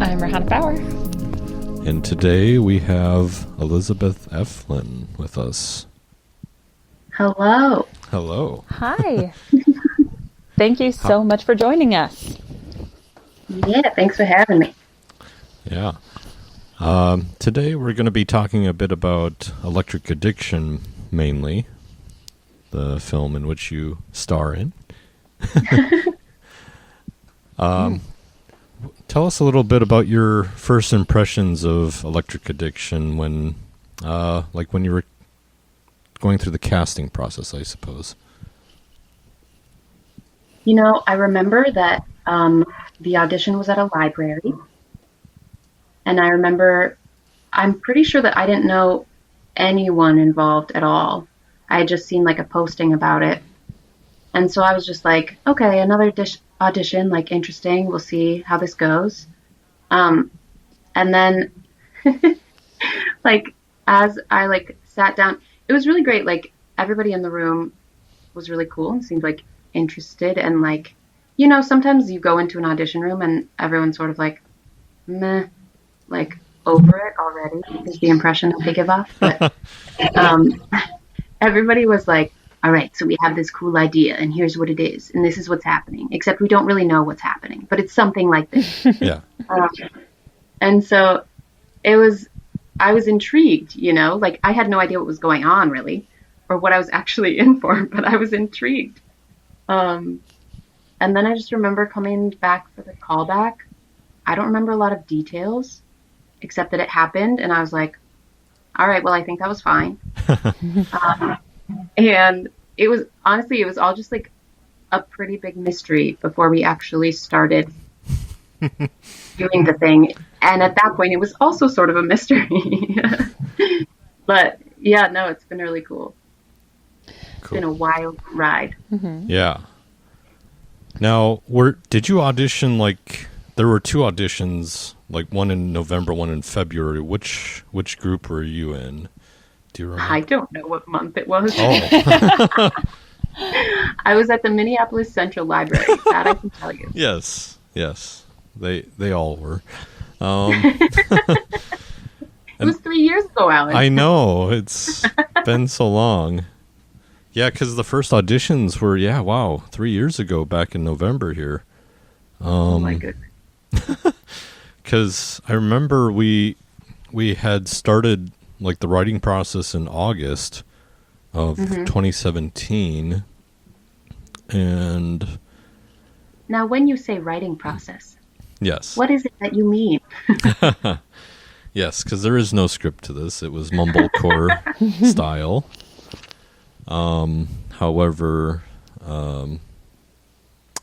I'm Rahana Bauer. And today we have Elizabeth Efteland with us. Hello. Hello. Hi. Thank you so much for joining us. Yeah, thanks for having me. Yeah. Today we're going to be talking a bit about Electric Addiction, mainly, the film in which you star in. Tell us a little bit about your first impressions of Electric Addiction when you were going through the casting process, I suppose. You know, I remember that the audition was at a library, and I remember, I'm pretty sure that I didn't know anyone involved at all. I had just seen like a posting about it, and so I was just like, okay, another audition, like interesting. We'll see how this goes. And then, like, as I like sat down, it was really great. Like, everybody in the room was really cool and seemed like interested. And like, you know, sometimes you go into an audition room and everyone's sort of like, meh, like over it already is the impression that they give off. But everybody was like, all right, so we have this cool idea and here's what it is. And this is what's happening, except we don't really know what's happening, but it's something like this. Yeah. And so I was intrigued, you know, like I had no idea what was going on really, or what I was actually in for, but I was intrigued. And then I just remember coming back for the callback. I don't remember a lot of details, except that it happened, and I was like, all right, well, I think that was fine. And it was all just like a pretty big mystery before we actually started doing the thing. And at that point, it was also sort of a mystery. But yeah, no, it's been really cool. It's been a wild ride. Mm-hmm. Yeah. Now, did you audition, like, there were two auditions, like one in November, one in February. Which group were you in? Do you remember? I don't know what month it was. Oh. I was at the Minneapolis Central Library. That I can tell you. Yes. They all were. It was 3 years ago, Alan. I know. It's been so long. Yeah, because the first auditions were, 3 years ago, back in November here. Oh my goodness. Because I remember we had started like the writing process in August of 2017, and now when you say writing process, yes, what is it that you mean? Yes, because there is no script to this. It was mumblecore style. However,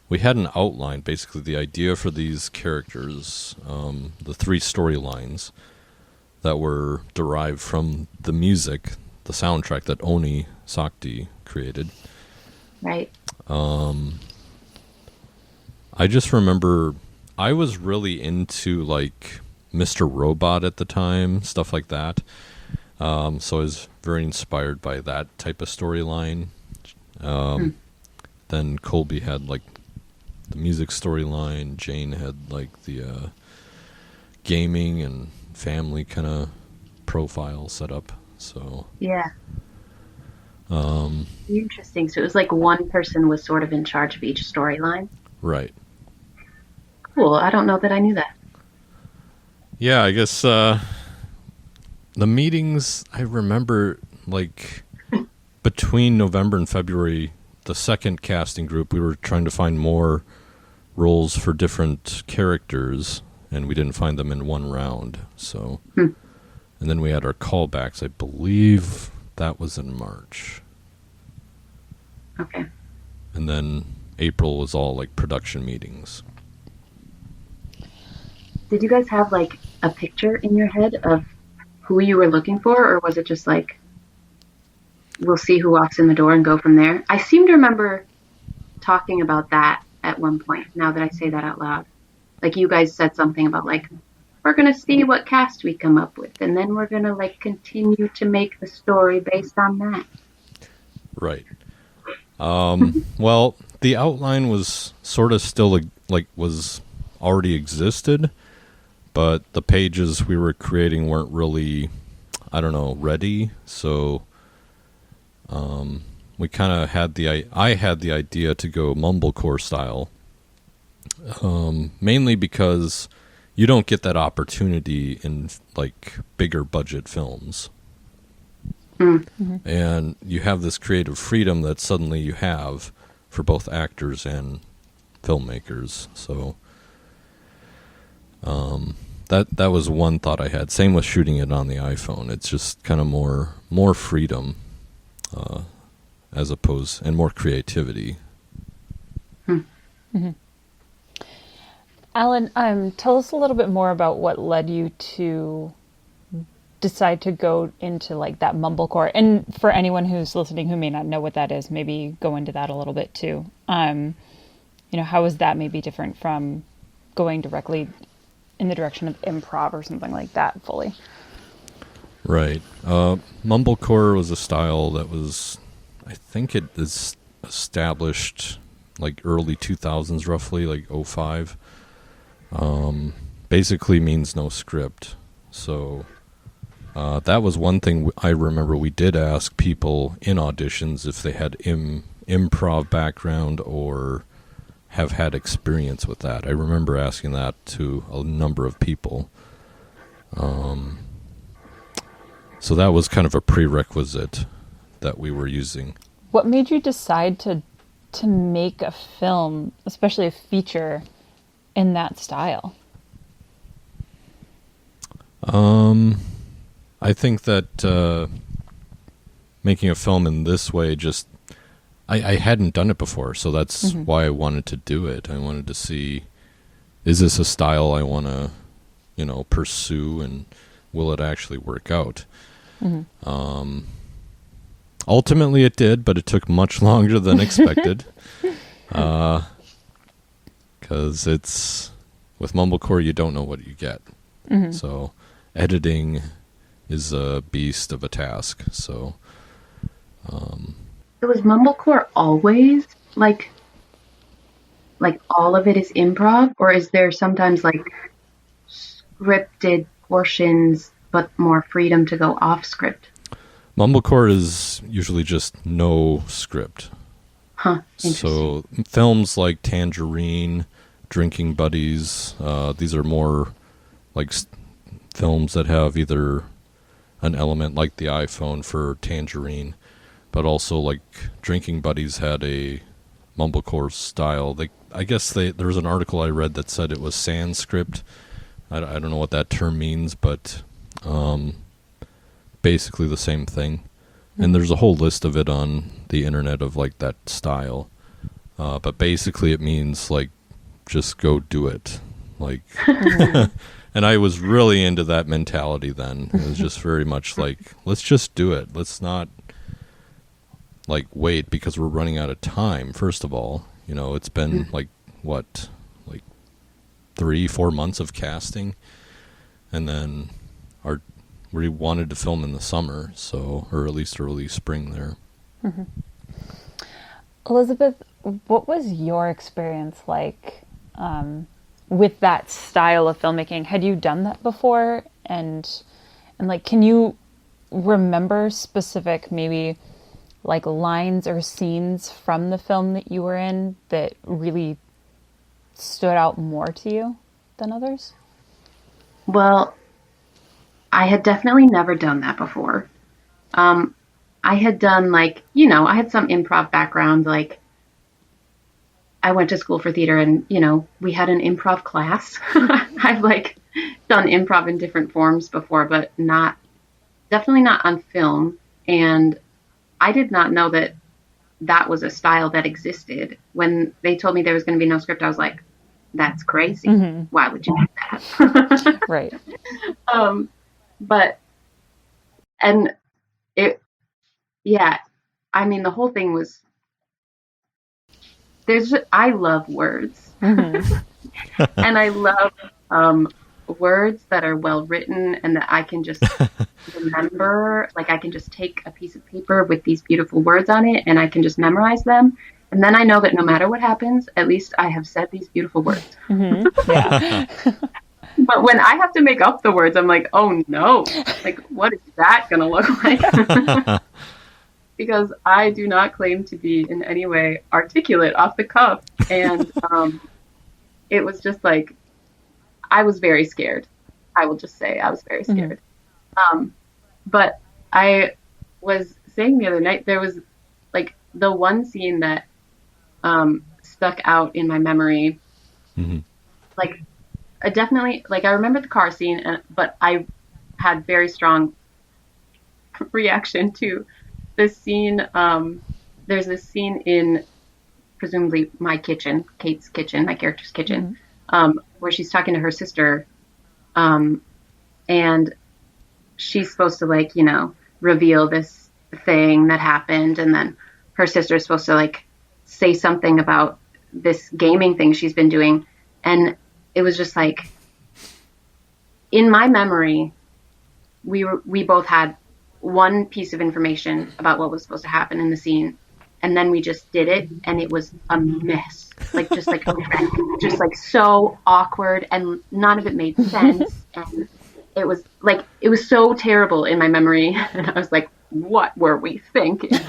we had an outline, basically the idea for these characters, the three storylines that were derived from the music, the soundtrack that Oni Sakti created. Right. I just remember I was really into like Mr. Robot at the time, stuff like that. So I was very inspired by that type of storyline. Then Colby had like the music storyline. Jane had like the gaming and family kind of profile set up. So yeah. Interesting. So it was like one person was sort of in charge of each storyline. Right. Cool. I don't know that I knew that. Yeah, I guess the meetings, I remember like between November and February, the second casting group, we were trying to find more roles for different characters, and we didn't find them in one round. So, and then we had our callbacks. I believe that was in March. Okay. And then April was all like production meetings. Did you guys have like a picture in your head of who you were looking for, or was it just like, we'll see who walks in the door and go from there? I seem to remember talking about that at one point, now that I say that out loud. Like you guys said something about like, we're going to see what cast we come up with, and then we're going to like continue to make the story based on that. Right. Well, the outline was sort of still like was already existed, but the pages we were creating weren't really, I don't know, ready. So we kind of I had the idea to go mumblecore style, mainly because you don't get that opportunity in like bigger budget films. Mm-hmm. And you have this creative freedom that suddenly you have for both actors and filmmakers. So that was one thought I had. Same with shooting it on the iPhone. It's just kind of more freedom, as opposed, and more creativity. Mm-hmm. Alan, tell us a little bit more about what led you to decide to go into like that mumblecore. And for anyone who's listening who may not know what that is, maybe go into that a little bit too. How is that maybe different from going directly in the direction of improv or something like that fully? Right. Mumblecore was a style that was, I think it is established like early 2000s, roughly, like 05. Basically means no script. So that was one thing I remember we did ask people in auditions if they had improv background or have had experience with that. I remember asking that to a number of people. So that was kind of a prerequisite that we were using. What made you decide to make a film, especially a feature, in that style? I think that making a film in this way just... I hadn't done it before, so that's why I wanted to do it. I wanted to see, is this a style I want to, pursue, and will it actually work out? Mm-hmm. Ultimately it did, but it took much longer than expected. Because with mumblecore, you don't know what you get. Mm-hmm. So editing is a beast of a task. So... Was mumblecore always like all of it is improv, or is there sometimes like scripted portions but more freedom to go off script? Mumblecore is usually just no script. Huh. So films like Tangerine, Drinking Buddies, these are more like films that have either an element like the iPhone for Tangerine, but also like Drinking Buddies had a mumblecore style. There was an article I read that said it was Sanskrit. I don't know what that term means, but basically the same thing. And there's a whole list of it on the internet of like that style. But basically it means like just go do it. Like, and I was really into that mentality then. It was just very much like, let's just do it. Let's not like wait because we're running out of time. First of all, it's been like 3-4 months of casting, and then we wanted to film in the summer, or at least early spring there. Mm-hmm. Elizabeth, what was your experience like with that style of filmmaking? Had you done that before? And like, can you remember specific maybe like lines or scenes from the film that you were in that really stood out more to you than others? Well, I had definitely never done that before. I had done I had some improv background. Like I went to school for theater and, we had an improv class. I've done improv in different forms before, but definitely not on film. And I did not know that was a style that existed. When they told me there was going to be no script, I was like, that's crazy. Mm-hmm. Why would you do that? Right. The whole thing was, I love words. Mm-hmm. And I love words that are well written and that I can just remember. Like I can just take a piece of paper with these beautiful words on it and I can just memorize them. And then I know that no matter what happens, at least I have said these beautiful words. Mm-hmm. Yeah. But when I have to make up the words, I'm like, oh no, like what is that gonna look like? Because I do not claim to be in any way articulate off the cuff. And it was just like, I was very scared. I will just say I was very scared. But I was saying the other night, there was like the one scene that stuck out in my memory. Like, I definitely, like, I remember the car scene, but I had very strong reaction to this scene. There's this scene in presumably my kitchen, Kate's kitchen, my character's kitchen, where she's talking to her sister, and she's supposed to, like, you know, reveal this thing that happened, and then her sister is supposed to, like, say something about this gaming thing she's been doing, and it was just like, in my memory, we both had one piece of information about what was supposed to happen in the scene, and then we just did it, and it was a mess, like just like just like so awkward, and none of it made sense, and it was so terrible in my memory, and I was like, what were we thinking?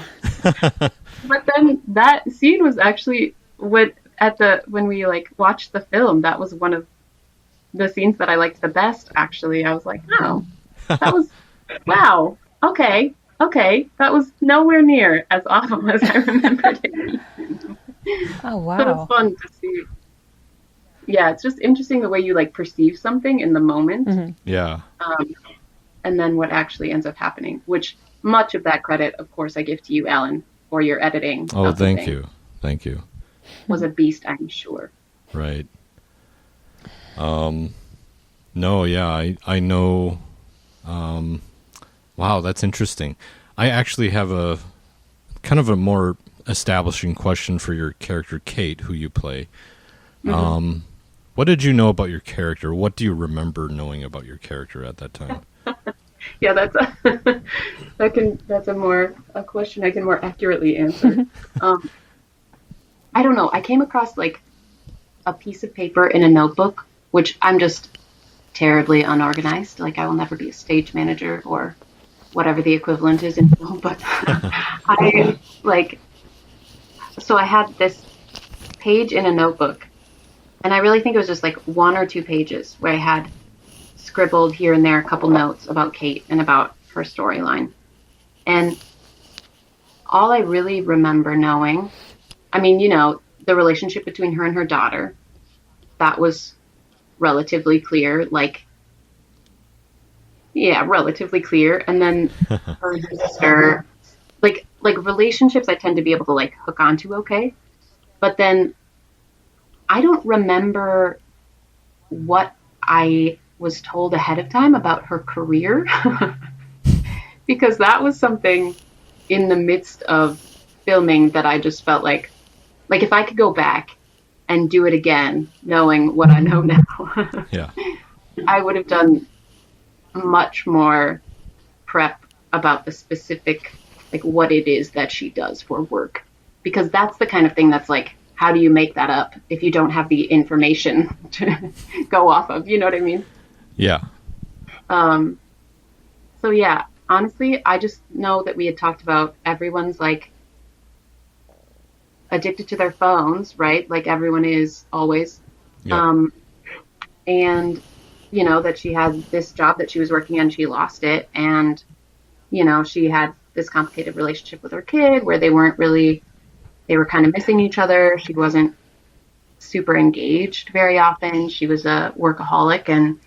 But then that scene was actually when we like watched the film, that was one of the scenes that I liked the best, actually. I was like, oh, that was, wow, okay, that was nowhere near as awful as I remembered it. Oh, wow. But it's fun to see. Yeah, it's just interesting the way you like perceive something in the moment. Yeah. And then what actually ends up happening, which much of that credit, of course, I give to you, Alan, for your editing. Oh, thank you. Thank you. Was a beast, I'm sure. Right. No, yeah, I know. Wow, that's interesting. I actually have a kind of a more establishing question for your character, Kate, who you play. What did you know about your character? What do you remember knowing about your character at that time? Yeah, that's a question I can more accurately answer. I don't know. I came across like a piece of paper in a notebook, which I'm just terribly unorganized. Like, I will never be a stage manager or whatever the equivalent is in film, but so I had this page in a notebook, and I really think it was just like 1 or 2 pages where I had scribbled here and there a couple notes about Kate and about her storyline. And all I really remember knowing, I mean, you know, the relationship between her and her daughter, that was relatively clear, relatively clear. And then her and her sister, like relationships I tend to be able to like hook onto okay. But then I don't remember what I was told ahead of time about her career because that was something in the midst of filming that I just felt like if I could go back and do it again, knowing what I know now, Yeah. I would have done much more prep about the specific, like what it is that she does for work, because that's the kind of thing that's like, how do you make that up if you don't have the information to go off of? You know what I mean? Yeah. So yeah, honestly, I just know that we had talked about everyone's like addicted to their phones, right? Like everyone is always. Yeah. And, you know, that she had this job that she was working on, she lost it. And, you know, she had this complicated relationship with her kid where they were kind of missing each other. She wasn't super engaged very often. She was a workaholic, and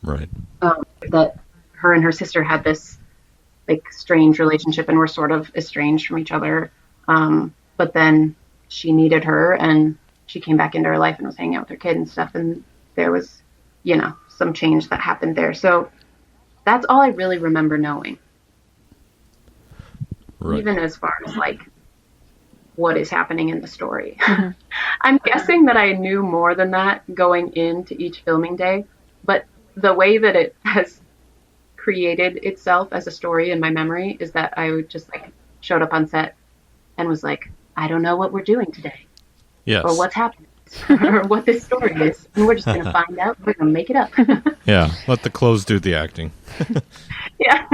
Right. That her and her sister had this like strange relationship and were sort of estranged from each other. But then she needed her, and she came back into her life and was hanging out with her kid and stuff. And there was, you know, some change that happened there. So that's all I really remember knowing. Right. Even as far as like what is happening in the story. I'm guessing that I knew more than that going into each filming day, but the way that it has created itself as a story in my memory is that I would just like showed up on set and was like, I don't know what we're doing today. Yes. Or what's happening or what this story is. And we're just going to find out. We're going to make it up. Yeah, let the clothes do the acting. Yeah.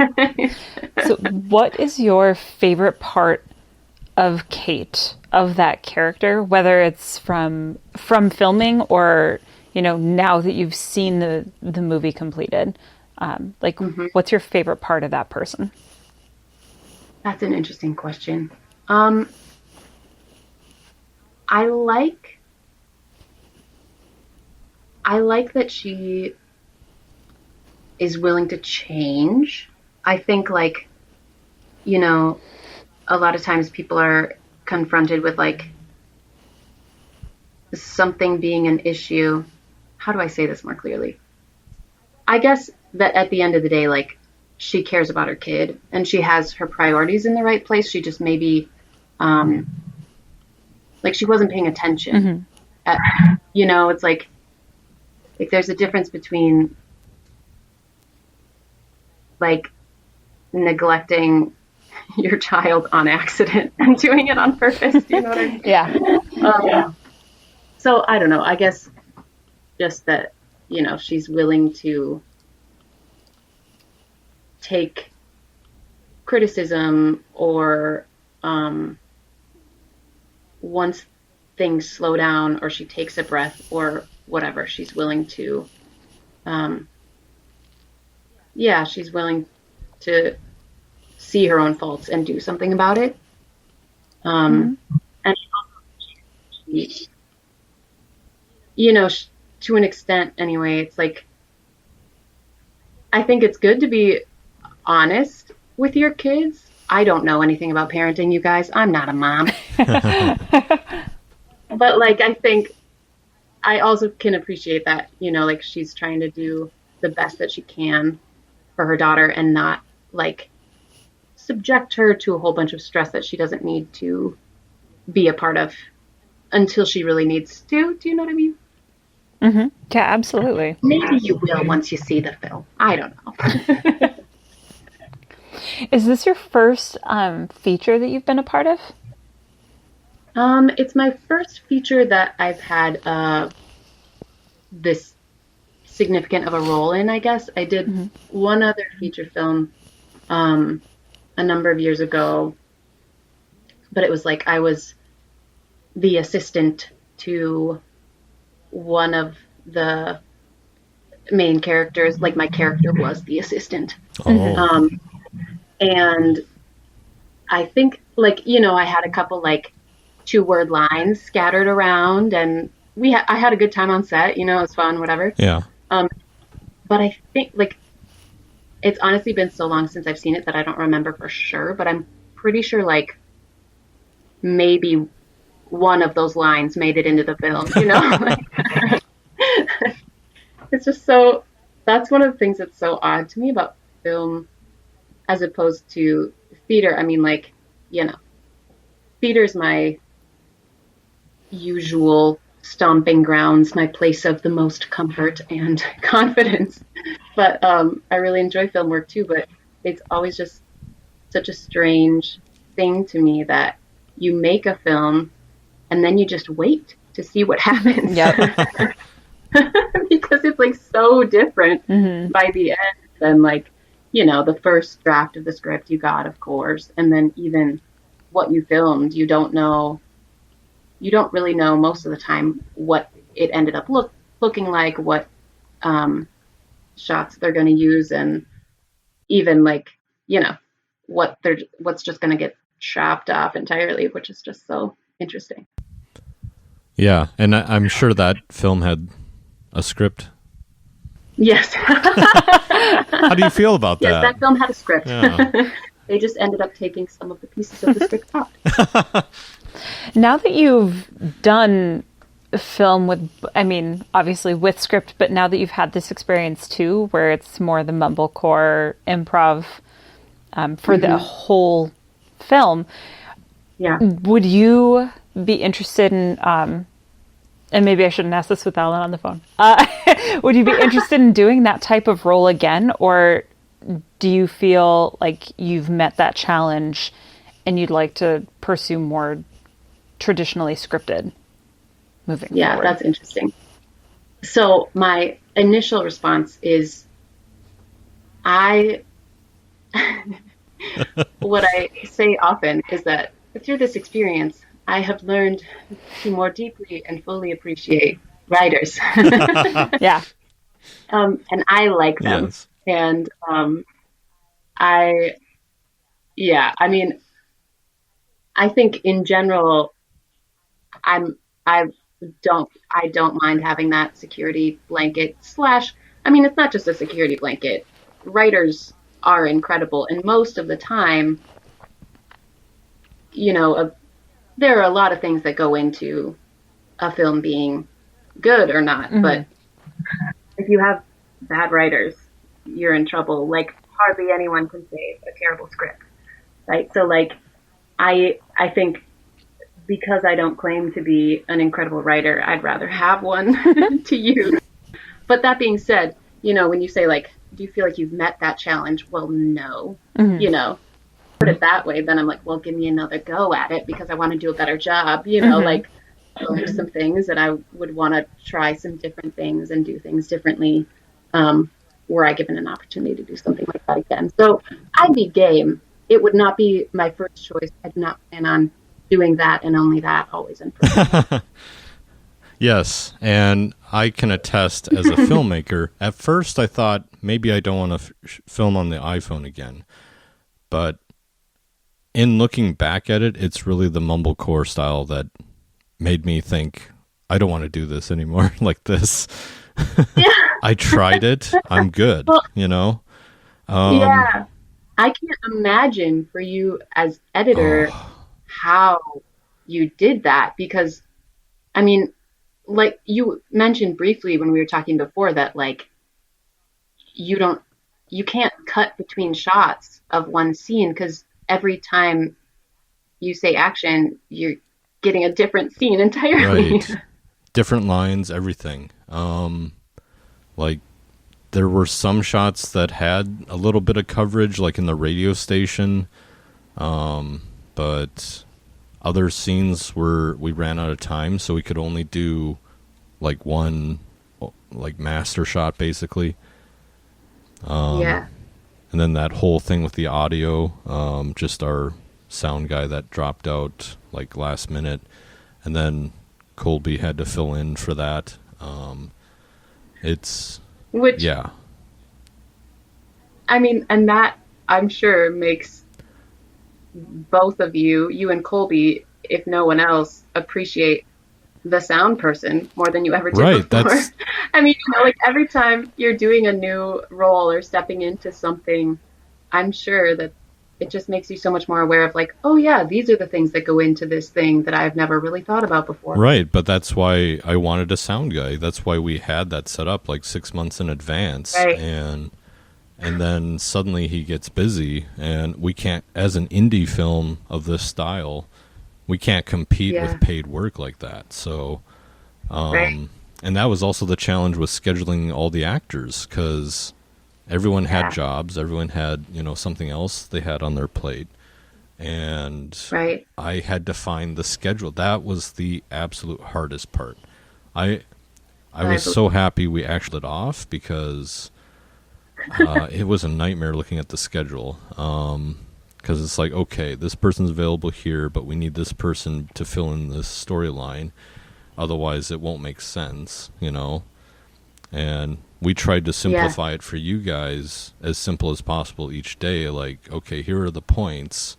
So what is your favorite part of Kate, of that character, whether it's from filming or, now that you've seen the movie completed? What's your favorite part of that person? That's an interesting question. I like that she is willing to change. I think a lot of times people are confronted with something being an issue. How do I say this more clearly? I guess that at the end of the day, she cares about her kid and she has her priorities in the right place. She just maybe, she wasn't paying attention. It's like there's a difference between neglecting your child on accident and doing it on purpose. Do you know what I mean? Yeah. So I don't know. I guess just that, she's willing to take criticism or once things slow down or she takes a breath or whatever, she's willing to, she's willing to see her own faults and do something about it. And she, to an extent anyway, it's I think it's good to be honest with your kids. I don't know anything about parenting, you guys. I'm not a mom. But I think I also can appreciate that, she's trying to do the best that she can for her daughter and not subject her to a whole bunch of stress that she doesn't need to be a part of until she really needs to. Do you know what I mean? Mm-hmm. Yeah, absolutely. Maybe you will once you see the film. I don't know. Is this your first feature that you've been a part of? It's my first feature that I've had this significant of a role in, I guess. I did one other feature film a number of years ago, but it was I was the assistant to one of the main characters. My character was the assistant. Oh. And I think I had a couple 2-word lines scattered around and I had a good time on set, it was fun, whatever. Yeah. But I think it's honestly been so long since I've seen it that I don't remember for sure, but I'm pretty sure maybe one of those lines made it into the film, It's just that's one of the things that's so odd to me about film as opposed to theater. I mean, theater's my usual stomping grounds, my place of the most comfort and confidence. But I really enjoy film work too, but it's always just such a strange thing to me that you make a film and then you just wait to see what happens. Yep. Because it's so different by the end than the first draft of the script you got, of course, and then even what you filmed, you don't really know most of the time what it ended up looking like, what shots they're going to use, and even what's just going to get chopped off entirely, which is just so interesting. Yeah, and I'm sure that film had a script. Yes. How do you feel about that? Yes, that film had a script. Yeah. They just ended up taking some of the pieces of the script out. Now that you've done film with, obviously with script, but now that you've had this experience too, where it's more the mumblecore improv for the whole film, would you be interested in, and maybe I shouldn't ask this with Alan on the phone, would you be interested in doing that type of role again, or do you feel like you've met that challenge and you'd like to pursue more traditionally scripted? moving Yeah, forward? that's interesting. So my initial response is I what I say often is that through this experience, I have learned to more deeply and fully appreciate writers. Yeah. And I like them. Yes. And I, yeah, I mean, I think in general, I'm, I I don't mind having that security blanket slash, I mean, it's not just a security blanket. Writers are incredible. And most of the time, you know, there are a lot of things that go into a film being good or not. Mm-hmm. But if you have bad writers, you're in trouble. Like hardly anyone can save a terrible script, right? So like I think because I don't claim to be an incredible writer, I'd rather have one to use. But that being said, when you say like, do you feel like you've met that challenge? Well, no. Mm-hmm. Put it that way, then I'm like, well, give me another go at it because I want to do a better job. Mm-hmm. Like there's some things that I would want to try some different things and do things differently. Were I given an opportunity to do something like that again. So I'd be game. It would not be my first choice. I do not plan on doing that and only that always and forever. Yes, and I can attest as a filmmaker, at first I thought maybe I don't want to film on the iPhone again. But in looking back at it, it's really the mumblecore style that made me think, I don't want to do this anymore like this. Yeah. I tried it. I'm good, Well, yeah. I can't imagine for you as editor how you did that because, I mean, like you mentioned briefly when we were talking before that like you can't cut between shots of one scene because every time you say action, you're getting a different scene entirely. Right. Different lines, everything. Like there were some shots that had a little bit of coverage, like in the radio station. But other scenes we ran out of time, so we could only do like one, like master shot basically. Yeah. And then that whole thing with the audio, just our sound guy that dropped out like last minute, and then Colby had to fill in for that. Which, yeah. I mean, and that I'm sure makes both of you and Colby, if no one else, appreciate the sound person more than you ever did Right, before. that's I mean, like every time you're doing a new role or stepping into something, I'm sure that it just makes you so much more aware of like, oh yeah, these are the things that go into this thing that I've never really thought about before. right, but that's why I wanted a sound guy. That's why we had that set up like 6 months in advance. Right. And then suddenly he gets busy, and we can't, as an indie film of this style, we can't compete with paid work like that. So, Right. and that was also the challenge with scheduling all the actors, because everyone had jobs, everyone had, something else they had on their plate. And Right. I had to find the schedule. That was the absolute hardest part. I was so happy we actually it off because it was a nightmare looking at the schedule. Because it's like, okay, this person's available here, but we need this person to fill in this storyline. Otherwise, it won't make sense, And we tried to simplify it for you guys as simple as possible each day. Like, okay, here are the points.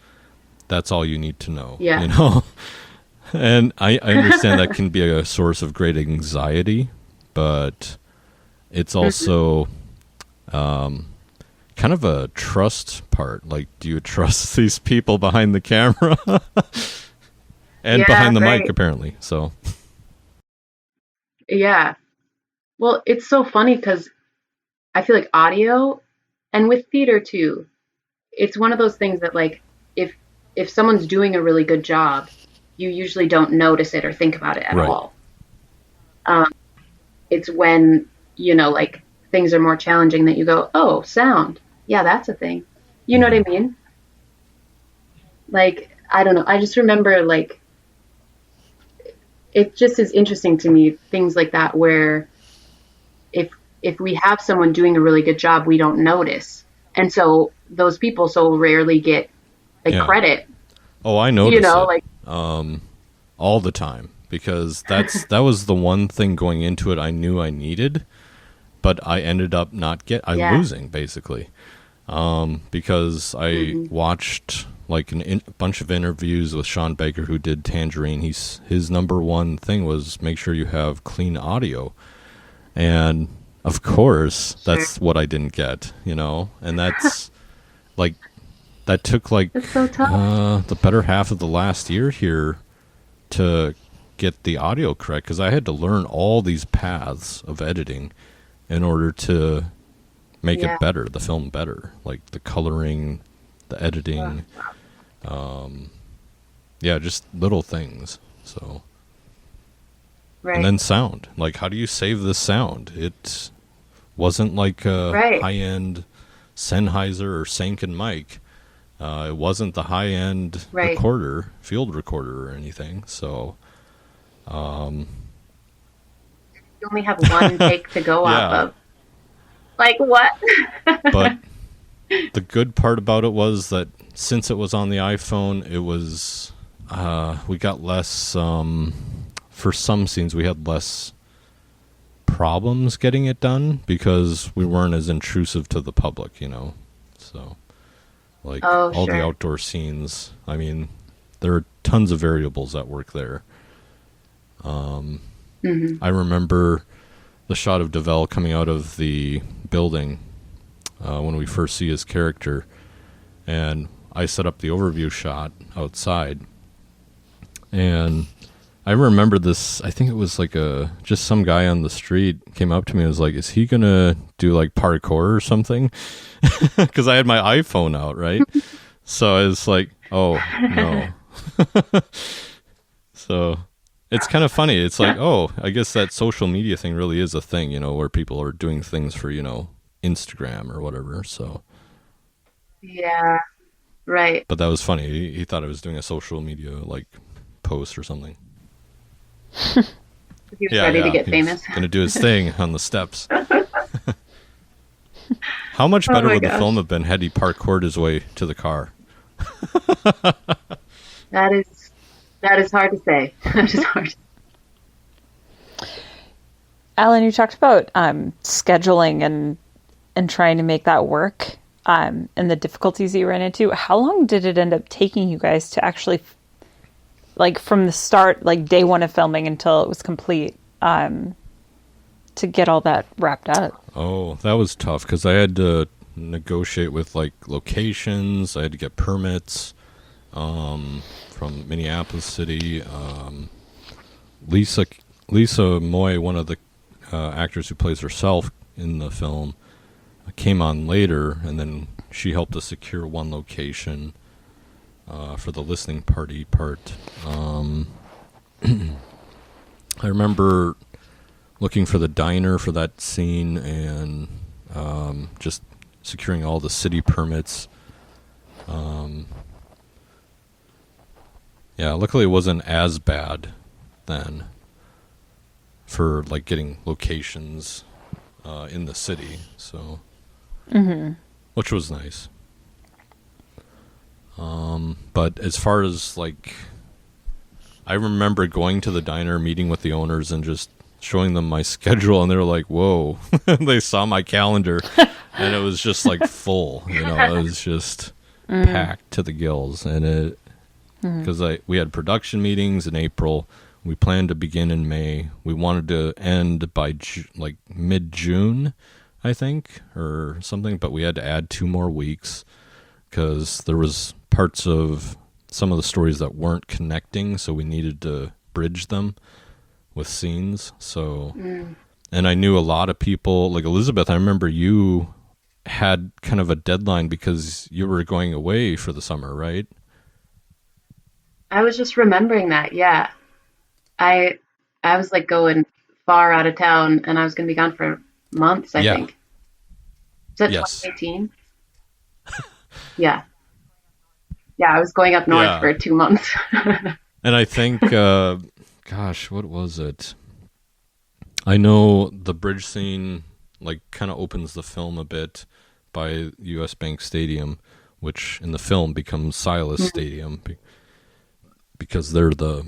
That's all you need to know, And I understand that can be a source of great anxiety, but it's also kind of a trust part. Like, do you trust these people behind the camera and behind the mic, apparently? So, Yeah. Well, it's so funny because I feel like audio and with theater too, it's one of those things that like if someone's doing a really good job, you usually don't notice it or think about it at all. It's when, like things are more challenging that you go, oh, sound. Yeah, that's a thing. You know what I mean? Like, I don't know. I just remember like it just is interesting to me, things like that, where if we have someone doing a really good job, we don't notice. And so those people so rarely get like Yeah. credit, Oh, I notice it like, all the time, because that was the one thing going into it I knew I needed, but I ended up losing basically, because I watched like a bunch of interviews with Sean Baker, who did Tangerine. His number one thing was make sure you have clean audio, and of course that's what I didn't get, and that's like that took like it's so tough. the better half of the last year here to get the audio correct, because I had to learn all these paths of editing in order to make it better, the film better, like the coloring, the editing, just little things. So, and then sound, like how do you save the sound? It wasn't like a high-end Sennheiser or Sanken mic. It wasn't the high-end field recorder or anything. So, you only have one take to go off of. Like what? But the good part about it was that since it was on the iPhone, it was we got less. For some scenes, we had less problems getting it done because we weren't as intrusive to the public, So, like all the outdoor scenes, I mean, there are tons of variables at work there. I remember the shot of Devel coming out of the building when we first see his character, and I set up the overview shot outside, and I remember this. I think it was like just some guy on the street came up to me and was like, "Is he gonna do like parkour or something?" Because I had my iPhone out, right? So I was like, "Oh no." So it's kind of funny. It's like, oh, I guess that social media thing really is a thing, where people are doing things for Instagram or whatever. So yeah, right. But that was funny. He thought I was doing a social media like post or something. He was ready to get famous. Going to do his thing on the steps. How much better would the film have been had he parkoured his way to the car? That is hard to say. That is hard. Alan, you talked about scheduling and trying to make that work, and the difficulties you ran into. How long did it end up taking you guys to actually, like from the start, like day one of filming until it was complete, to get all that wrapped up? Oh, that was tough because I had to negotiate with like locations. I had to get permits from Minneapolis City. Lisa Moy, one of the actors who plays herself in the film, came on later, and then she helped us secure one location for the listening party part. I remember looking for the diner for that scene and just securing all the city permits. Luckily it wasn't as bad then for like getting locations in the city, so which was nice. But as far as like, I remember going to the diner, meeting with the owners, and just showing them my schedule, and they were like, "Whoa!" They saw my calendar, and it was just like full. It was just packed to the gills, and it because we had production meetings in April. We planned to begin in May. We wanted to end by like mid-June, I think, or something. But we had to add 2 more weeks because there was parts of some of the stories that weren't connecting, so we needed to bridge them with scenes. So, and I knew a lot of people, like Elizabeth. I remember you had kind of a deadline because you were going away for the summer, right? I was just remembering that. Yeah, I was like going far out of town, and I was going to be gone for months. I think. Is that 2018? Yeah. Yeah, I was going up north for 2 months. And I think gosh, what was it? I know the bridge scene like kind of opens the film a bit by US Bank Stadium, which in the film becomes Silas Stadium because they're the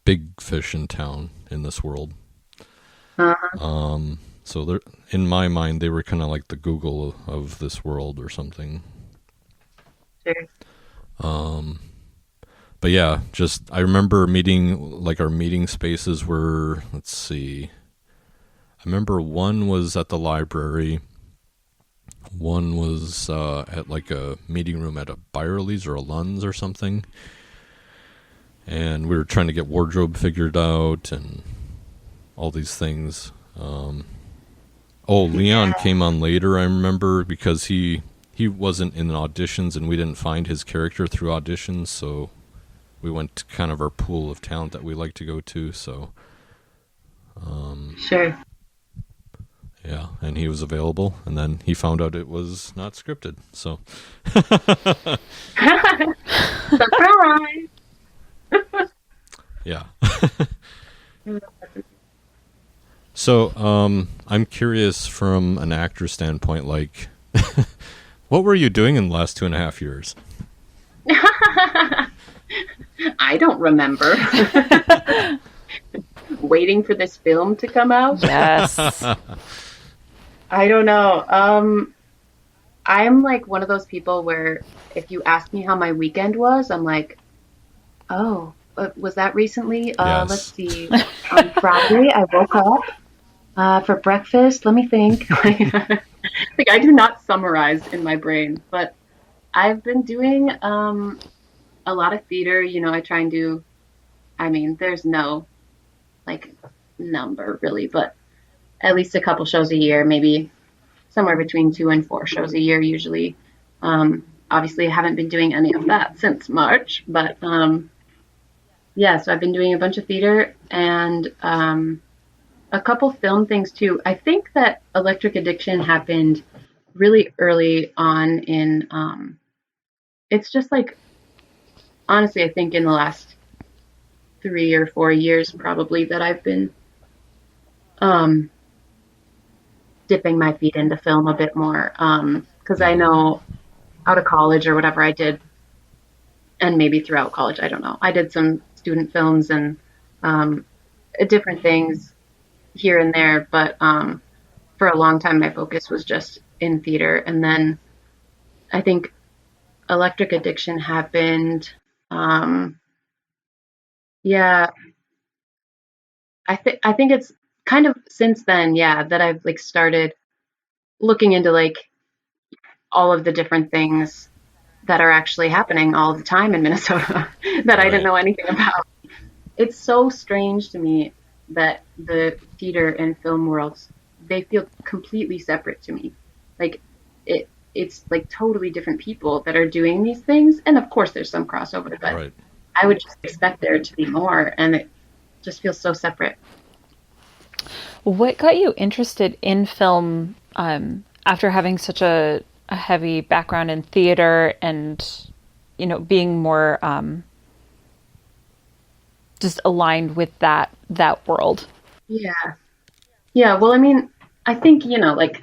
big fish in town in this world. So they're, in my mind, they were kind of like the Google of this world or something. Sure. But yeah, just I remember meeting, like our meeting spaces were, let's see, I remember one was at the library, one was at like a meeting room at a Byerly's or a Lund's or something, and we were trying to get wardrobe figured out and all these things. Leon came on later, I remember, because he wasn't in auditions and we didn't find his character through auditions, so we went to kind of our pool of talent that we like to go to. So Sure. yeah, and he was available, and then he found out it was not scripted, so Surprise! yeah. So I'm curious from an actor standpoint, like what were you doing in the last 2.5 years? I don't remember. Waiting for this film to come out? Yes. I don't know. I'm like one of those people where if you ask me how my weekend was, I'm like, oh, was that recently? Yes. Let's see. On Friday, I woke up for breakfast. Let me think. Like I do not summarize in my brain, but I've been doing a lot of theater. You know, I try and do. I mean, there's no like number really, but at least a couple shows a year, maybe somewhere between 2 and 4 shows a year usually. Obviously, I haven't been doing any of that since March, but yeah, so I've been doing a bunch of theater and a couple film things too. I think that Electric Addiction happened really early on in, it's just like, honestly, I think in the last 3 or 4 years probably that I've been dipping my feet into film a bit more. Because I know out of college or whatever I did, and maybe throughout college, I don't know. I did some student films and different things here and there, but for a long time my focus was just in theater. And then I think Electric Addiction happened. Yeah, I think it's kind of since then, yeah, that I've like started looking into like all of the different things that are actually happening all the time in Minnesota that I didn't know anything about. It's so strange to me that the theater and film worlds, they feel completely separate to me. Like it's like totally different people that are doing these things, and of course there's some crossover, but I would just expect there to be more, and it just feels so separate. What got you interested in film after having such a heavy background in theater and, you know, being more just aligned with that world? Yeah. Yeah. Well, I mean, I think, you know, like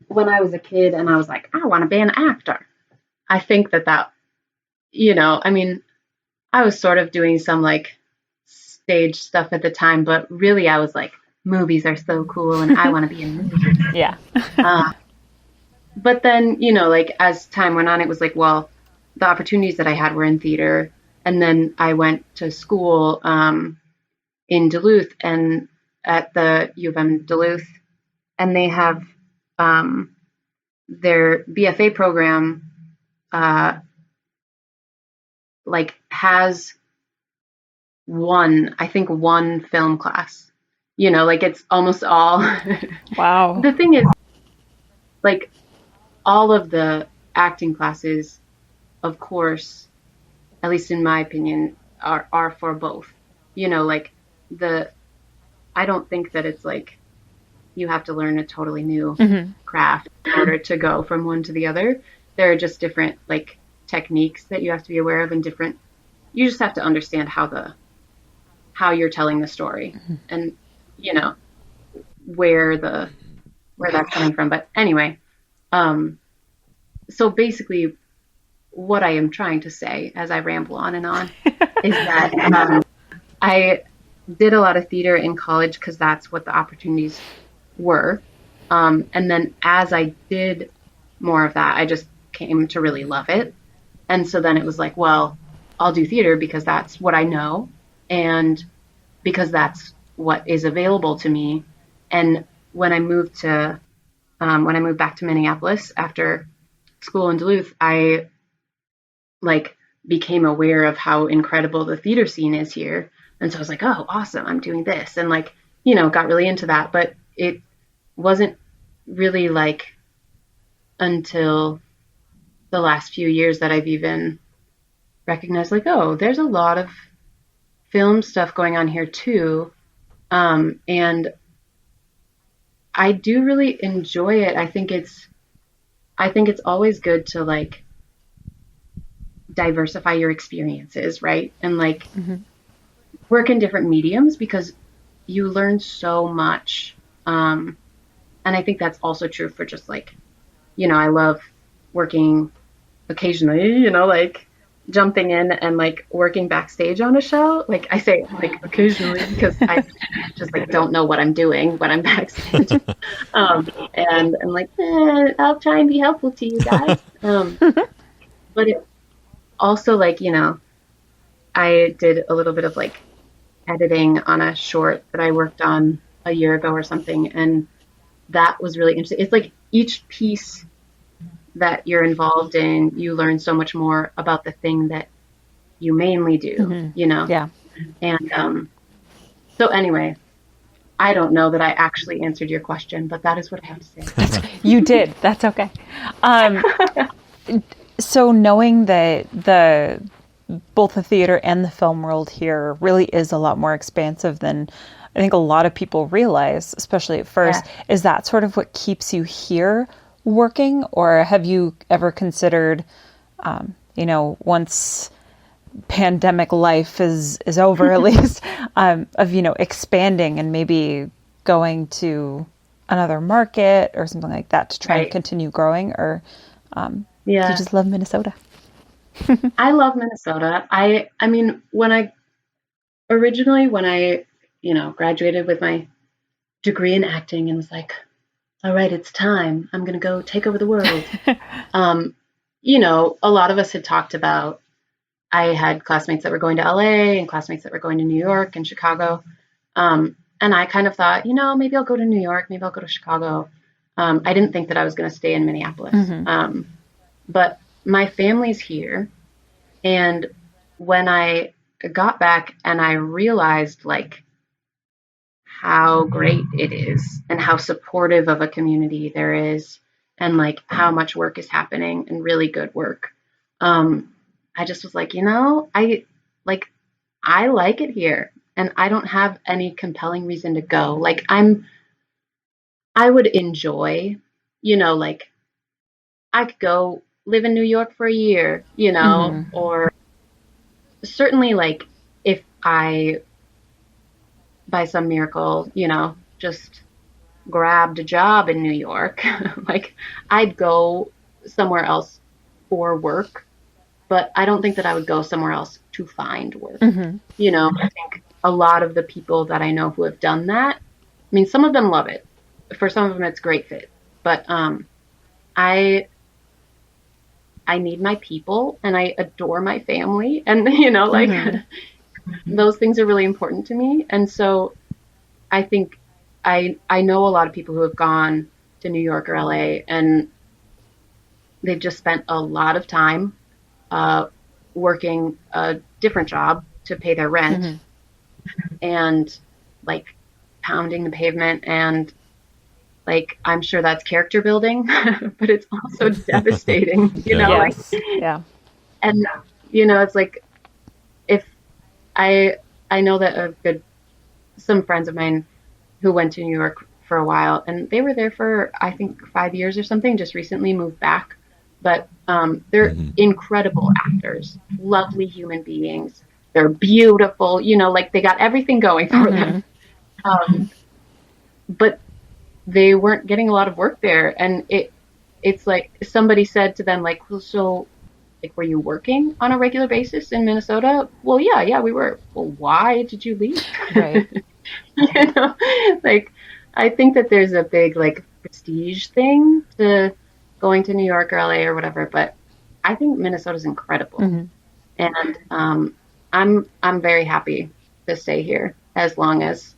when I was a kid and I was like, I want to be an actor. I think that, you know, I mean, I was sort of doing some like stage stuff at the time, but really I was like, movies are so cool and I want to be in movies. Yeah. But then, you know, like as time went on, it was like, well, the opportunities that I had were in theater. And then I went to school in Duluth and at the U of M Duluth, and they have their BFA program like has I think one film class, you know, like it's almost all. Wow. The thing is, like all of the acting classes, of course, at least in my opinion, are for both. You know, like I don't think that it's like you have to learn a totally new craft in order to go from one to the other. There are just different like techniques that you have to be aware of and you just have to understand how how you're telling the story and, you know, where that's coming from. But anyway, so basically what I am trying to say as I ramble on and on is that I did a lot of theater in college because that's what the opportunities were. And then as I did more of that, I just came to really love it. And so then it was like, well, I'll do theater because that's what I know and because that's what is available to me. And when I moved back to Minneapolis after school in Duluth, I like became aware of how incredible the theater scene is here. And so I was like, oh, awesome, I'm doing this. And like, you know, got really into that. But it wasn't really like until the last few years that I've even recognized like, oh, there's a lot of film stuff going on here too. And I do really enjoy it. I think it's always good to like diversify your experiences, right? And like work in different mediums because you learn so much. And I think that's also true for just like, you know, I love working occasionally, you know, like jumping in and like working backstage on a show. Like I say like occasionally because I just like don't know what I'm doing when I'm backstage. And I'm like, I'll try and be helpful to you guys. But it also like, you know, I did a little bit of like editing on a short that I worked on a year ago or something. And that was really interesting. It's like each piece that you're involved in, you learn so much more about the thing that you mainly do, you know? Yeah. And so anyway, I don't know that I actually answered your question, but that is what I have to say. You did. That's okay. So knowing that both the theater and the film world here really is a lot more expansive than I think a lot of people realize, especially at first, is that sort of what keeps you here working? Or have you ever considered, you know, once pandemic life is over at least, of, you know, expanding and maybe going to another market or something like that to try and continue growing? Or do you just love Minnesota? I love Minnesota. I mean, when I, you know, graduated with my degree in acting and was like, all right, it's time. I'm going to go take over the world. You know, a lot of us had talked about, I had classmates that were going to LA and classmates that were going to New York and Chicago. And I kind of thought, you know, maybe I'll go to New York, maybe I'll go to Chicago. I didn't think that I was going to stay in Minneapolis. But my family's here. And when I got back and I realized like how great it is and how supportive of a community there is and like how much work is happening and really good work. I just was like, you know, I like it here and I don't have any compelling reason to go. Like I would enjoy, you know, like I could go live in New York for a year, you know, or certainly like if I by some miracle, you know, just grabbed a job in New York, like I'd go somewhere else for work, but I don't think that I would go somewhere else to find work. You know, I think a lot of the people that I know who have done that, I mean, some of them love it. For some of them, it's a great fit, but I need my people and I adore my family and, you know, like those things are really important to me. And so I think I know a lot of people who have gone to New York or LA and they've just spent a lot of time working a different job to pay their rent and like pounding the pavement and like, I'm sure that's character building, but it's also devastating, you know, like, and, you know, it's like, if I know that some friends of mine who went to New York for a while and they were there for, I think 5 years or something, just recently moved back, but they're incredible actors, lovely human beings. They're beautiful, like they got everything going for them. But they weren't getting a lot of work there. And it's like somebody said to them, like, well, so like, were you working on a regular basis in Minnesota? Well, yeah, we were. Well, why did you leave? Right. Like, I think that there's a big like prestige thing to going to New York or LA or whatever, but I think Minnesota's incredible. And I'm very happy to stay here as long as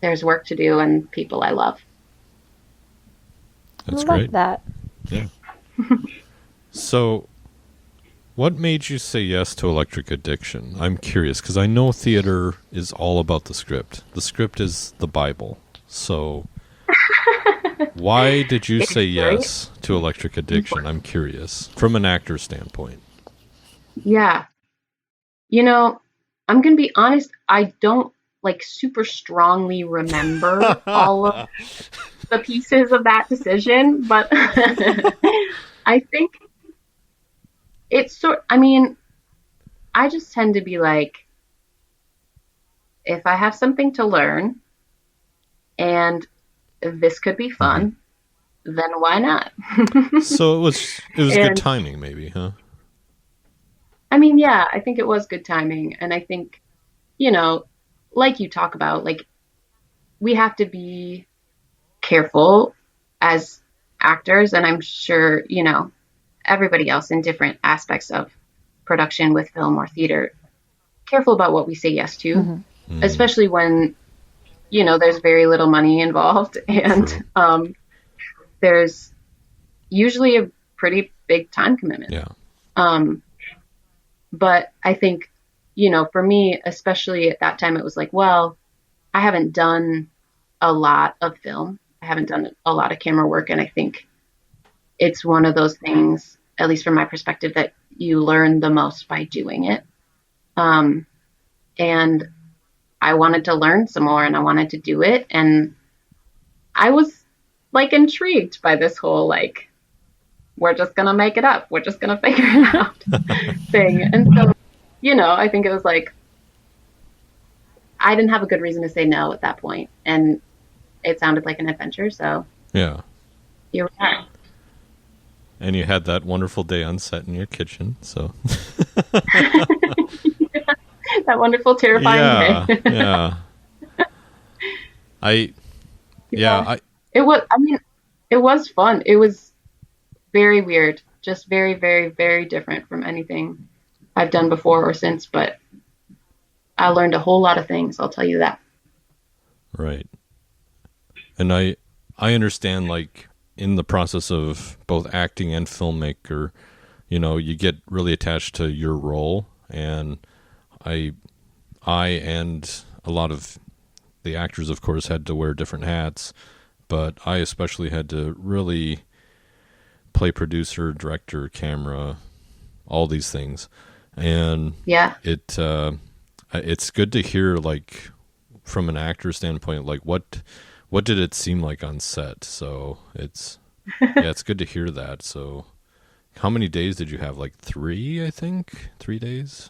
there's work to do and people I love. That's I love great. that. Yeah. So, what made you say yes to Electric Addiction? I'm curious because I know theater is all about the script. The script is the Bible. So, why did you say yes to Electric Addiction? I'm curious from an actor's standpoint. Yeah. I'm going to be honest. I don't like super strongly remember all of the pieces of that decision, but I think it's I just tend to be like, if I have something to learn and this could be fun, then why not? So it was good timing, maybe, huh? I mean, yeah, I think it was good timing. And I think, like you talk about, like, we have to be careful as actors. And I'm sure, everybody else in different aspects of production with film or theater, careful about what we say yes to, especially when, there's very little money involved. And there's usually a pretty big time commitment. Yeah. But I think, for me, especially at that time, it was like, well, I haven't done a lot of film. I haven't done a lot of camera work. And I think it's one of those things, at least from my perspective, that you learn the most by doing it. And I wanted to learn some more and I wanted to do it. And I was like intrigued by this whole, like, we're just going to make it up. We're just going to figure it out thing. And so, I think it was like, I didn't have a good reason to say no at that point. And it sounded like an adventure. So yeah, here we are. And you had that wonderful day on set in your kitchen. So that wonderful, terrifying day. It was fun. It was very weird, just very, very, very different from anything I've done before or since, but I learned a whole lot of things, I'll tell you that. Right. And I understand, like, in the process of both acting and filmmaker, you get really attached to your role, and I and a lot of the actors, of course, had to wear different hats, but I especially had to really play producer, director, camera, all these things. And yeah, it's good to hear, like, from an actor standpoint, like what did it seem like on set? So it's it's good to hear that. So how many days did you have? Like 3, I think? 3 days?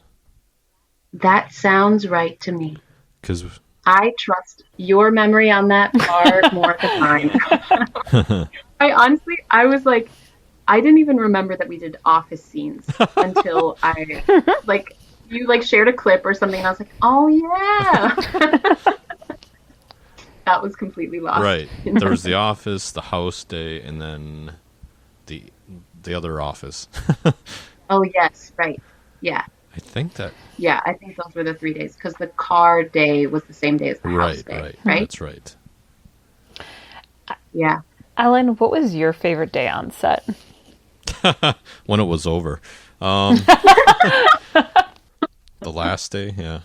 That sounds right to me. 'Cause I trust your memory on that far more of the time. I was like, I didn't even remember that we did office scenes until I, like, you, like, shared a clip or something, and I was like, oh, yeah. That was completely lost. Right. There was the office, the house day, and then the other office. Oh, yes, right. Yeah. I think that... Yeah, I think those were the 3 days, because the car day was the same day as the house day, right? That's right. Yeah. Alan, what was your favorite day on set? When it was over. The last day, yeah.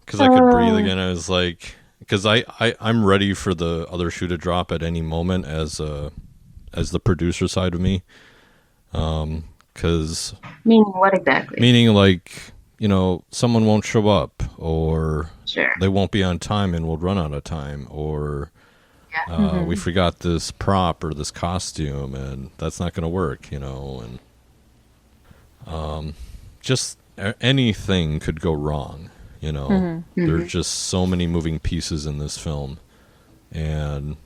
Because I could breathe again. I was like... Because I'm ready for the other shoe to drop at any moment as the producer side of me. Because... Meaning what exactly? Meaning, like, someone won't show up, or sure, they won't be on time and we'll run out of time, or we forgot this prop or this costume and that's not going to work, and just anything could go wrong. There's just so many moving pieces in this film, and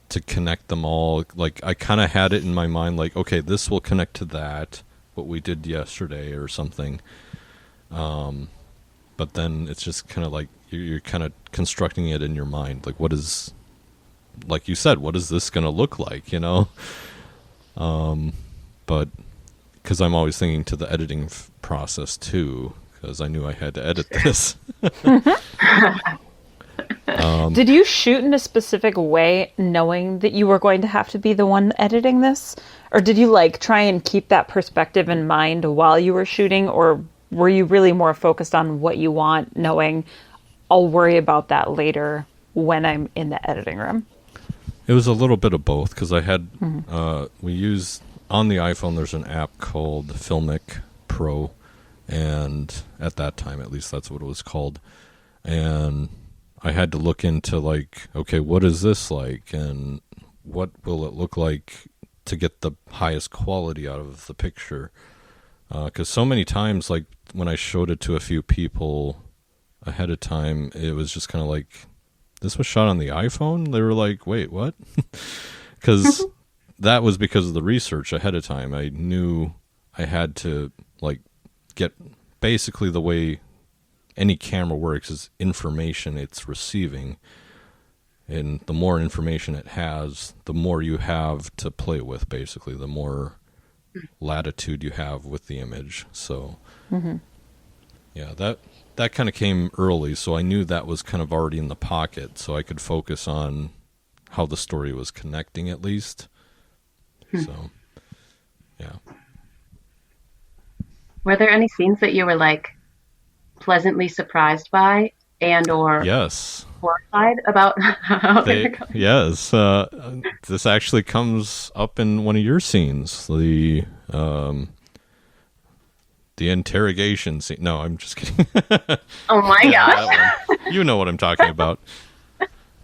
to connect them all, like I kind of had it in my mind, like, okay, this will connect to that, what we did yesterday or something. But then it's just kind of like you're kind of constructing it in your mind, like what is, like you said, what is this going to look like, but because I'm always thinking to the editing process too, because I knew I had to edit this. Did you shoot in a specific way knowing that you were going to have to be the one editing this? Or did you like try and keep that perspective in mind while you were shooting? Or were you really more focused on what you want, knowing I'll worry about that later when I'm in the editing room? It was a little bit of both, because I had, we use, on the iPhone, there's an app called Filmic Pro, and at that time, at least that's what it was called. And I had to look into, like, okay, what is this like, and what will it look like to get the highest quality out of the picture? Because so many times, like, when I showed it to a few people ahead of time, it was just kind of like, this was shot on the iPhone? They were like, wait, what? Because that was because of the research ahead of time. I knew I had to, like, get basically the way any camera works is information it's receiving, and the more information it has, the more you have to play with, basically the more latitude you have with the image. So yeah, that kind of came early, so I knew that was kind of already in the pocket, so I could focus on how the story was connecting at least. So yeah. Were there any scenes that you were like pleasantly surprised by and or Yes. horrified about how they were going? Yes. This actually comes up in one of your scenes, the interrogation scene. No, I'm just kidding. Oh my gosh. That one. You know what I'm talking about.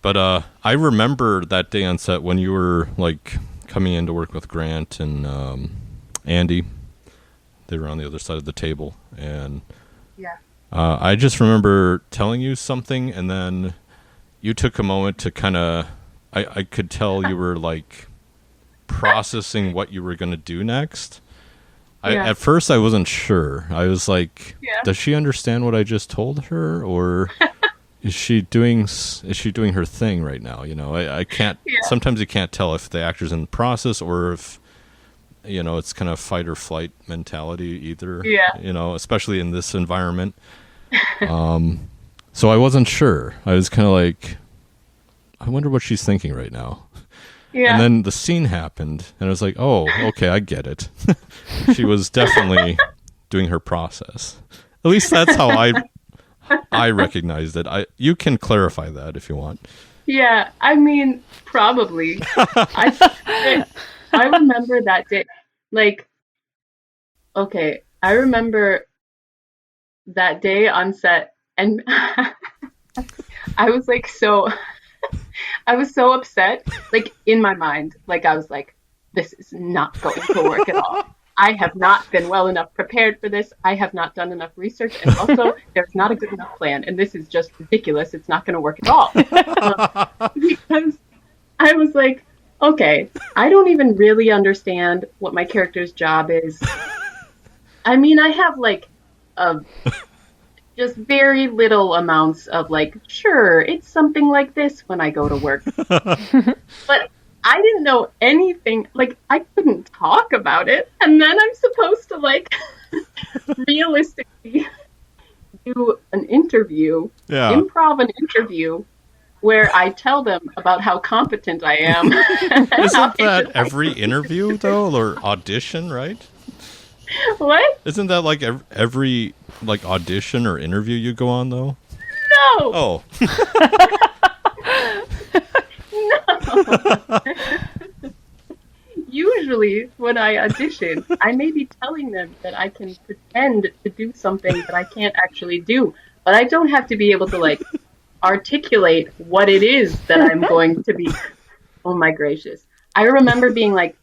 But I remember that day on set when you were like coming in to work with Grant and Andy. They were on the other side of the table, and Yeah. I just remember telling you something, and then you took a moment to kind of, I could tell you were like processing what you were going to do next. Yeah. At first I wasn't sure. I was like, Yeah. does she understand what I just told her, or is she doing her thing right now? I can't, Yeah. sometimes you can't tell if the actor's in the process or if, it's kind of fight or flight mentality either, Yeah. Especially in this environment. So I wasn't sure. I was kind of like, I wonder what she's thinking right now. Yeah. And then the scene happened, and I was like, oh, okay, I get it. She was definitely doing her process. At least that's how I recognized it. You can clarify that if you want. Yeah, I mean, probably. I remember that day. Like, okay, I remember that day on set, and I was like I was so upset, like in my mind. Like I was like, this is not going to work at all. I have not been well enough prepared for this. I have not done enough research, and also there's not a good enough plan, and this is just ridiculous. It's not going to work at all. Because I was like, okay, I don't even really understand what my character's job is. I mean, I have like just very little amounts of like, sure, it's something like this when I go to work. But I didn't know anything, like I couldn't talk about it. And then I'm supposed to like realistically do an interview, improv an interview where I tell them about how competent I am. Isn't that every interview though, or audition, right? What? Isn't that like every like audition or interview you go on though? No. Oh. No. Usually when I audition, I may be telling them that I can pretend to do something that I can't actually do, but I don't have to be able to like articulate what it is that I'm going to be. Oh my gracious. I remember being like,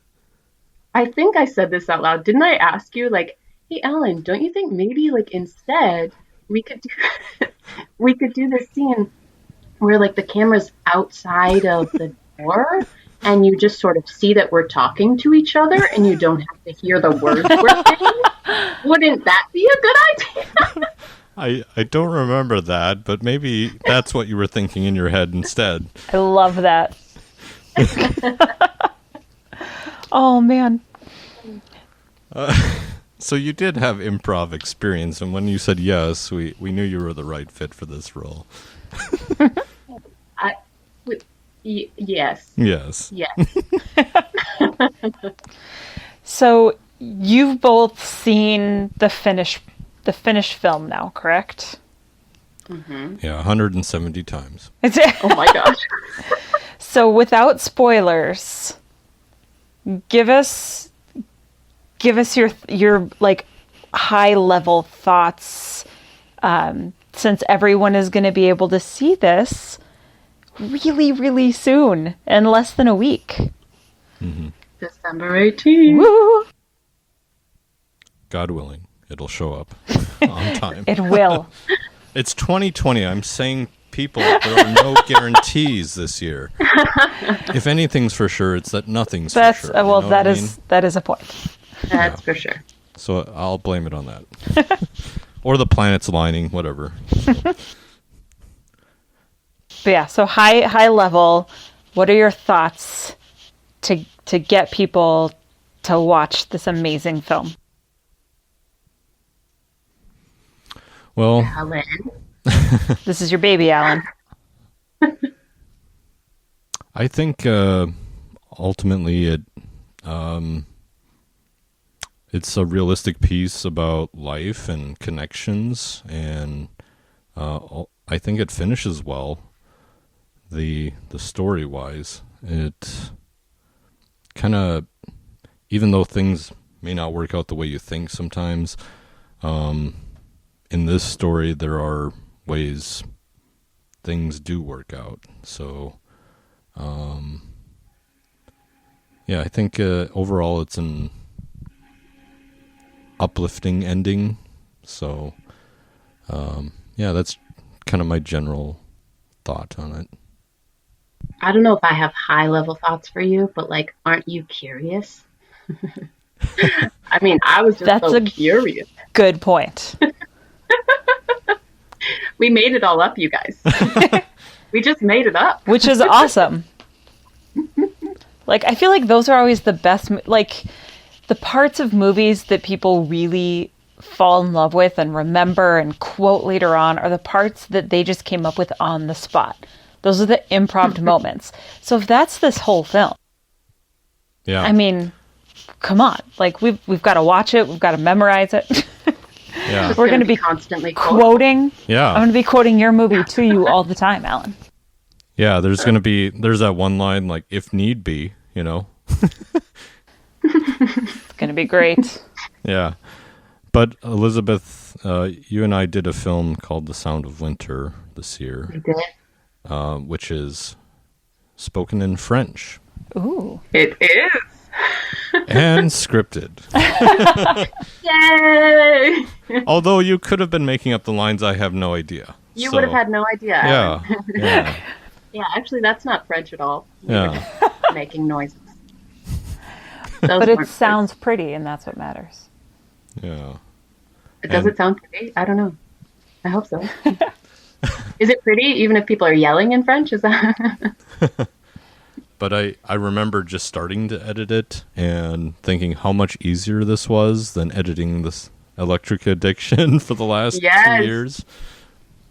I think I said this out loud. Didn't I ask you, like, Hey, Ellen, don't you think maybe like instead we could do we could do this scene where like the camera's outside of the door and you just sort of see that we're talking to each other and you don't have to hear the words we're saying? Wouldn't that be a good idea? I don't remember that, but maybe that's what you were thinking in your head instead. I love that. Oh, man. So you did have improv experience, and when you said yes, we knew you were the right fit for this role. I, yes. Yes. Yes. So you've both seen the finished film now, correct? Yeah, 170 times. Oh my gosh. So without spoilers, give us your like high level thoughts, since everyone is going to be able to see this really, really soon, in less than a week. December 18th. Woo! God willing, it'll show up on time. It will. It's 2020. I'm saying, people, there are no guarantees this year. If anything's for sure, it's that nothing's That's for sure. well, you know that what I is mean? that is a point. That's for sure. So I'll blame it on that. Or the planets aligning, whatever. But yeah, so high level, what are your thoughts to get people to watch this amazing film? Well, Ellen. This is your baby, Alan. I think ultimately it's a realistic piece about life and connections, and I think it finishes well. The story wise, it kind of, even though things may not work out the way you think sometimes, in this story there are ways things do work out. So yeah, I think overall it's an uplifting ending. So yeah, that's kind of my general thought on it. I don't know if I have high level thoughts for you, but like, aren't you curious? I mean, I was just That's so a curious. good point. We made it all up, you guys. We just made it up. Which is awesome. Like, I feel like those are always the best, like, the parts of movies that people really fall in love with and remember and quote later on are the parts that they just came up with on the spot. Those are the improv moments. So if that's this whole film, Yeah. I mean, come on. Like, we've got to watch it. We've got to memorize it. Yeah. We're going to be constantly quoting. Yeah. I'm going to be quoting your movie to you all the time, Alan. Yeah, there's that one line, like, if need be, you know? It's going to be great. Yeah. But Elizabeth, you and I did a film called The Sound of Winter this year, We did. which is spoken in French Ooh. It is. and scripted. Yay! Although you could have been making up the lines, I have no idea. You So, would have had no idea. Yeah. Yeah. Yeah, actually, that's not French at all. Yeah. Making noises. Those But it weren't sounds pretty, and that's what matters. Yeah. French. Does it sound pretty? I don't know. I hope so. Is it pretty even if people are yelling in French? Is that? But I remember just starting to edit it and thinking how much easier this was than editing this Electric Addiction for the last 2 years.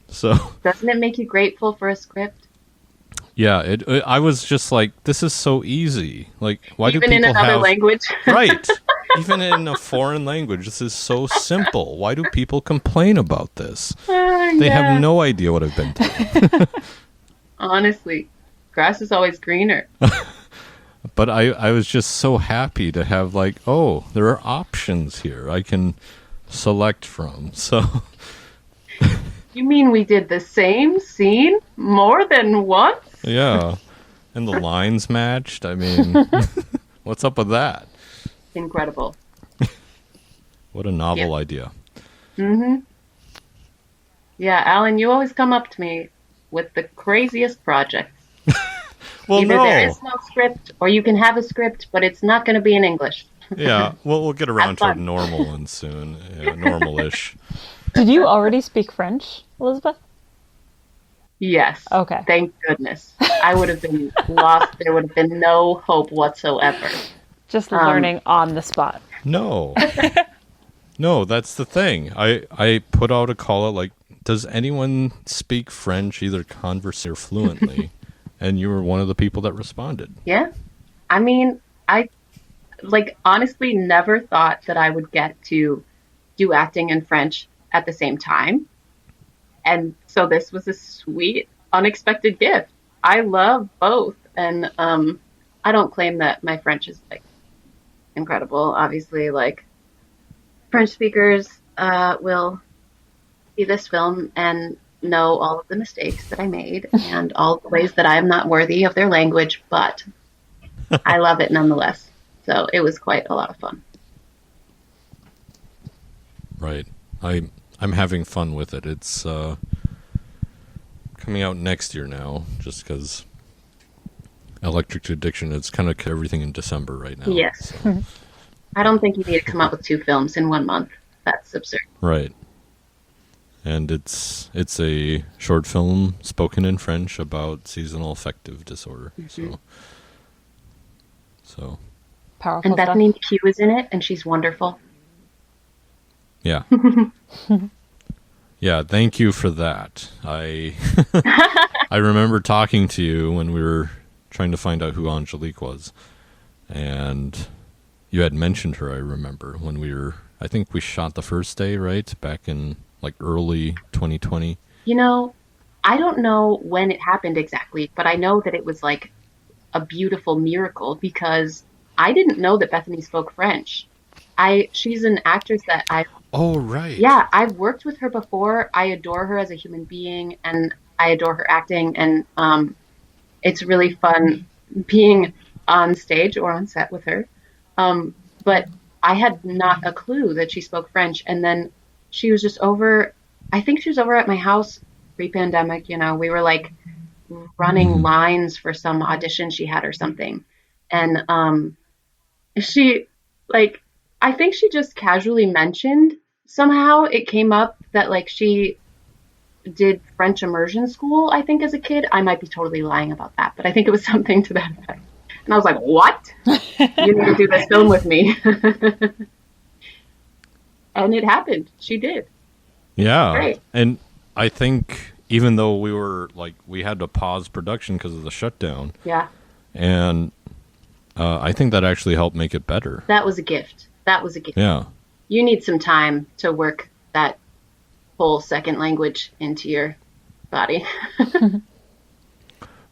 So Doesn't it make you grateful for a script? yeah, I was just like, this is so easy. Like, why do Even people in another have language? right? Even in a foreign language, this is so simple. Why do people complain about this? They have no idea what I've been through. Honestly, grass is always greener. But I was just so happy to have, like, oh, there are options here I can select from. So You mean we did the same scene more than once? yeah, and the lines matched. I mean, what's up with that? Incredible. What a novel idea. Mm-hmm. Yeah, Alan, you always come up to me with the craziest projects. Well, Either no. there is no script, or you can have a script, but it's not going to be in English. Yeah, we'll get around to it fun. normal and soon. Yeah, normal-ish. Did you already speak French, Elizabeth? Yes. Okay. Thank goodness. I would have been lost. There would have been no hope whatsoever. Just learning on the spot. No. No, that's the thing. I put out a call out like, does anyone speak French, either converse or fluently? And you were one of the people that responded. Yeah. I mean, I honestly never thought that I would get to do acting in French at the same time. And so this was a sweet, unexpected gift. I love both. And I don't claim that my French is like incredible. Obviously, like French speakers will see this film and know all of the mistakes that I made and all the ways that I am not worthy of their language, but I love it nonetheless. So it was quite a lot of fun. Right. I'm having fun with it. It's coming out next year now, just because Electric Addiction, it's kind of everything in December right now. Yes. So. I don't think you need to come out with 2 films in 1 month. That's absurd. Right. And it's a short film spoken in French about seasonal affective disorder. Mm-hmm. So Powerful And stuff. Bethany McHugh is in it, and she's wonderful. yeah. Yeah, thank you for that. I remember talking to you when we were trying to find out who Angelique was. And you had mentioned her, I remember, when I think we shot the first day, right? Back in like early 2020. You know, I don't know when it happened exactly, but I know that it was like a beautiful miracle because I didn't know that Bethany spoke French. She's an actress that Oh, right. yeah, I've worked with her before. I adore her as a human being and I adore her acting, and it's really fun being on stage or on set with her. But I had not a clue that she spoke French, and then she was just over, I think she was over at my house pre-pandemic, we were like running lines for some audition she had or something. And she, like, I think she just casually mentioned, somehow it came up that like she did French immersion school, I think, as a kid. I might be totally lying about that, but I think it was something to that effect. And I was like, what? You need to do this film with me. And it happened. She did. Yeah. Great. And I think even though we had to pause production because of the shutdown, Yeah. and I think that actually helped make it better. That was a gift. Yeah. You need some time to work that whole second language into your body.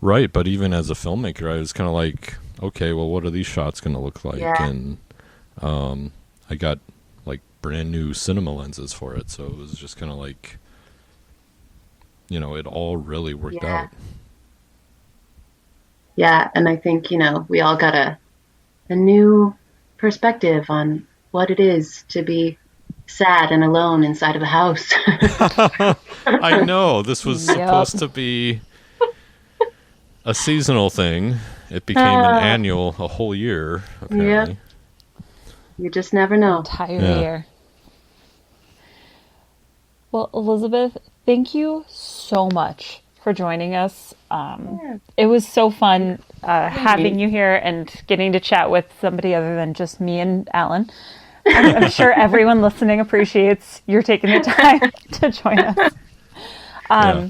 Right, but even as a filmmaker, I was kind of like, okay, well, what are these shots going to look like? Yeah. And I got like brand new cinema lenses for it, so it was just kind of like, it all really worked Yeah. out. Yeah, and I think, we all got a new perspective on what it is to be sad and alone inside of a house. I know, this was Yep. supposed to be a seasonal thing. It became an annual, a whole year, apparently. You just never know. Entire Yeah. year. Well, Elizabeth, thank you so much for joining us. It was so fun having you here and getting to chat with somebody other than just me and Alan. I'm sure everyone listening appreciates you're taking the time to join us. Yeah.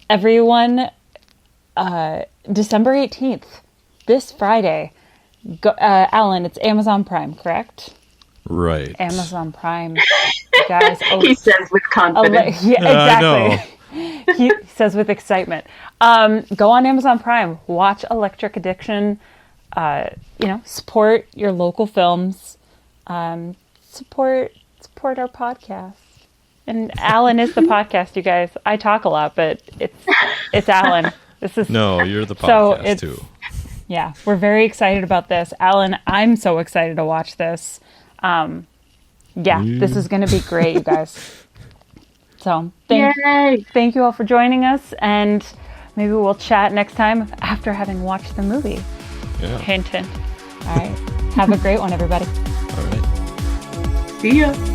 Everyone, December 18th, this Friday, Alan, it's Amazon Prime, correct? Right. Amazon Prime, guys. He says with confidence. Yeah, I know. exactly. He says with excitement. Go on Amazon Prime, watch Electric Addiction. Support your local films. Support our podcast. And Alan is the podcast, you guys. I talk a lot, but it's Alan. This is No, you're the So podcast it's- too. Yeah, we're very excited about this. Alan, I'm so excited to watch this. Yeah, this is going to be great, you guys. So Yay! thank you all for joining us, and maybe we'll chat next time after having watched the movie. Yeah. Hint, hint. All right. Have a great one, everybody. All right. See ya!